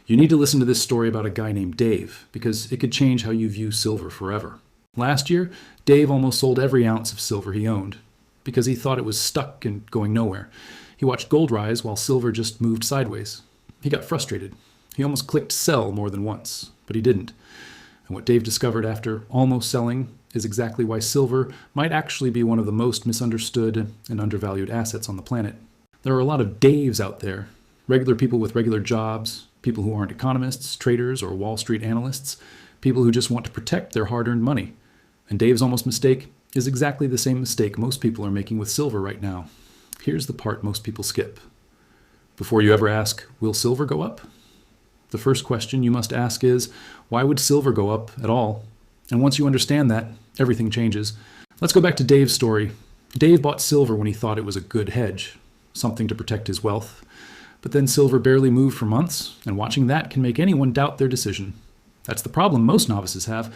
You need to listen to this story about a guy named Dave, because it could change how you view silver forever. Last year, Dave almost sold every ounce of silver he owned, because he thought it was stuck and going nowhere. He watched gold rise while silver just moved sideways. He got frustrated. He almost clicked sell more than once, but he didn't. And what Dave discovered after almost selling is exactly why silver might actually be one of the most misunderstood and undervalued assets on the planet. There are a lot of Daves out there, regular people with regular jobs, people who aren't economists, traders, or Wall Street analysts, people who just want to protect their hard-earned money. And Dave's almost mistake is exactly the same mistake most people are making with silver right now. Here's the part most people skip. Before you ever ask, will silver go up? The first question you must ask is, why would silver go up at all? And once you understand that, everything changes. Let's go back to Dave's story. Dave bought silver when he thought it was a good hedge, something to protect his wealth. But then silver barely moved for months, and watching that can make anyone doubt their decision. That's the problem most novices have.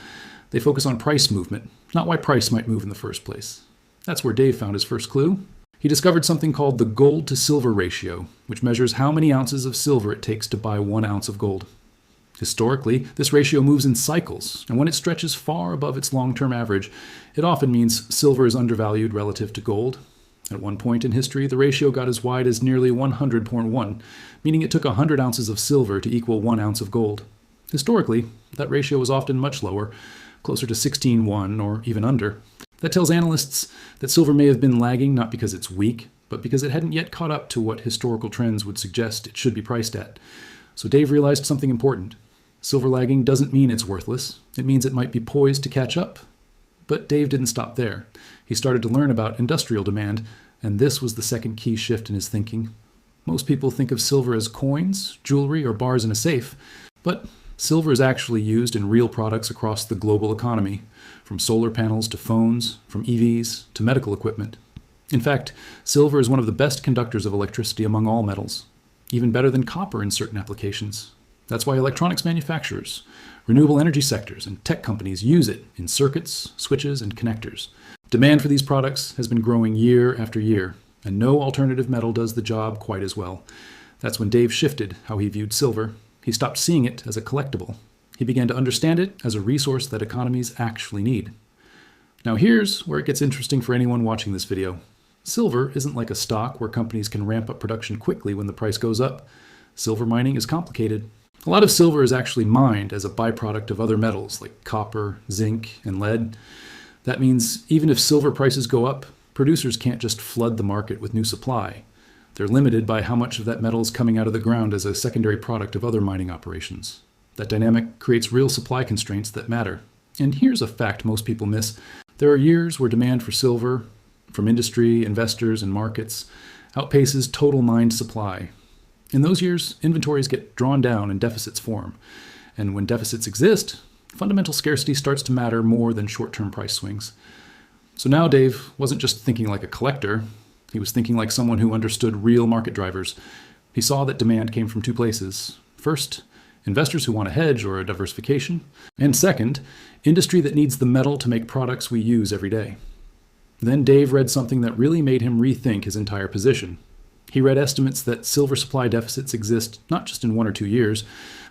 They focus on price movement, not why price might move in the first place. That's where Dave found his first clue. He discovered something called the gold to silver ratio, which measures how many ounces of silver it takes to buy 1 ounce of gold. Historically, this ratio moves in cycles, and when it stretches far above its long-term average, it often means silver is undervalued relative to gold. At one point in history, the ratio got as wide as nearly 100.1, meaning it took 100 ounces of silver to equal 1 ounce of gold. Historically, that ratio was often much lower, closer to 16:1 or even under. That tells analysts that silver may have been lagging not because it's weak, but because it hadn't yet caught up to what historical trends would suggest it should be priced at. So Dave realized something important. Silver lagging doesn't mean it's worthless. It means it might be poised to catch up. But Dave didn't stop there. He started to learn about industrial demand, and this was the second key shift in his thinking. Most people think of silver as coins, jewelry, or bars in a safe, but silver is actually used in real products across the global economy, from solar panels to phones, from EVs to medical equipment. In fact, silver is one of the best conductors of electricity among all metals, even better than copper in certain applications. That's why electronics manufacturers, renewable energy sectors, and tech companies use it in circuits, switches, and connectors. Demand for these products has been growing year after year, and no alternative metal does the job quite as well. That's when Dave shifted how he viewed silver. He stopped seeing it as a collectible. He began to understand it as a resource that economies actually need. Now here's where it gets interesting for anyone watching this video. Silver isn't like a stock where companies can ramp up production quickly when the price goes up. Silver mining is complicated. A lot of silver is actually mined as a byproduct of other metals like copper, zinc, and lead. That means even if silver prices go up, producers can't just flood the market with new supply. They're limited by how much of that metal is coming out of the ground as a secondary product of other mining operations. That dynamic creates real supply constraints that matter. And here's a fact most people miss. There are years where demand for silver, from industry, investors, and markets, outpaces total mined supply. In those years, inventories get drawn down and deficits form. And when deficits exist, fundamental scarcity starts to matter more than short-term price swings. So now Dave wasn't just thinking like a collector. He was thinking like someone who understood real market drivers. He saw that demand came from two places. First, investors who want a hedge or a diversification. And second, industry that needs the metal to make products we use every day. Then Dave read something that really made him rethink his entire position. He read estimates that silver supply deficits exist not just in 1 or 2 years,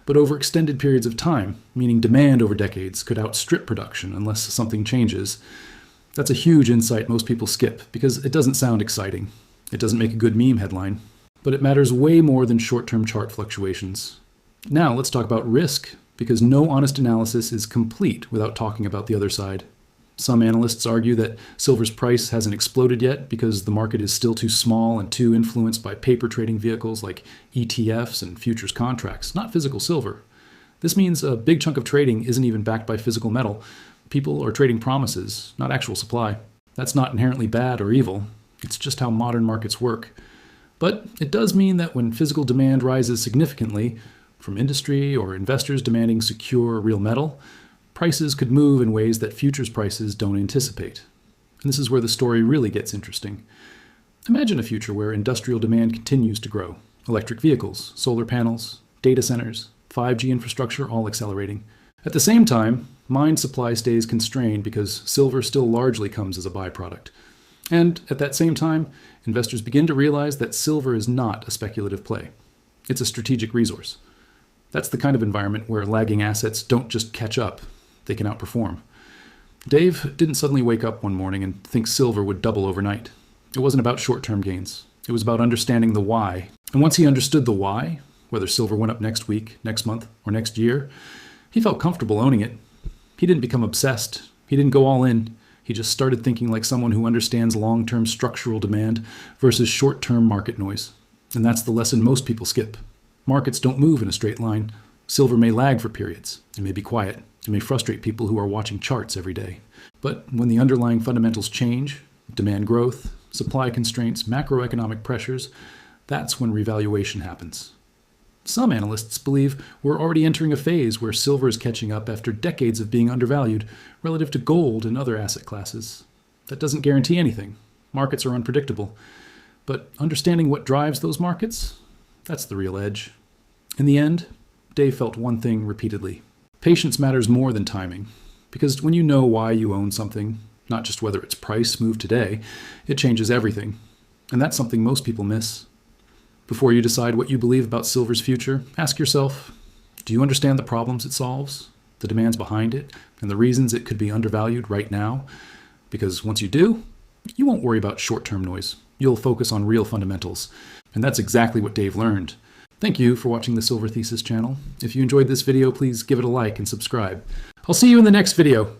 but over extended periods of time, meaning demand over decades could outstrip production unless something changes. That's a huge insight most people skip because it doesn't sound exciting. It doesn't make a good meme headline, but it matters way more than short-term chart fluctuations. Now let's talk about risk, because no honest analysis is complete without talking about the other side. Some analysts argue that silver's price hasn't exploded yet because the market is still too small and too influenced by paper trading vehicles like ETFs and futures contracts, not physical silver. This means a big chunk of trading isn't even backed by physical metal. People are trading promises, not actual supply. That's not inherently bad or evil. It's just how modern markets work. But it does mean that when physical demand rises significantly, from industry or investors demanding secure real metal, prices could move in ways that futures prices don't anticipate. And this is where the story really gets interesting. Imagine a future where industrial demand continues to grow. Electric vehicles, solar panels, data centers, 5G infrastructure all accelerating. At the same time, mine supply stays constrained because silver still largely comes as a byproduct. And at that same time, investors begin to realize that silver is not a speculative play. It's a strategic resource. That's the kind of environment where lagging assets don't just catch up, they can outperform. Dave didn't suddenly wake up one morning and think silver would double overnight. It wasn't about short-term gains. It was about understanding the why. And once he understood the why, whether silver went up next week, next month, or next year, he felt comfortable owning it. He didn't become obsessed. He didn't go all in. He just started thinking like someone who understands long-term structural demand versus short-term market noise. And that's the lesson most people skip. Markets don't move in a straight line. Silver may lag for periods. It may be quiet. It may frustrate people who are watching charts every day. But when the underlying fundamentals change, demand growth, supply constraints, macroeconomic pressures, that's when revaluation happens. Some analysts believe we're already entering a phase where silver is catching up after decades of being undervalued relative to gold and other asset classes. That doesn't guarantee anything. Markets are unpredictable. But understanding what drives those markets, that's the real edge. In the end, Dave felt one thing repeatedly. Patience matters more than timing, because when you know why you own something, not just whether its price moved today, it changes everything. And that's something most people miss. Before you decide what you believe about silver's future, ask yourself, do you understand the problems it solves, the demands behind it, and the reasons it could be undervalued right now? Because once you do, you won't worry about short-term noise. You'll focus on real fundamentals. And that's exactly what Dave learned. Thank you for watching the Silver Thesis channel. If you enjoyed this video, please give it a like and subscribe. I'll see you in the next video.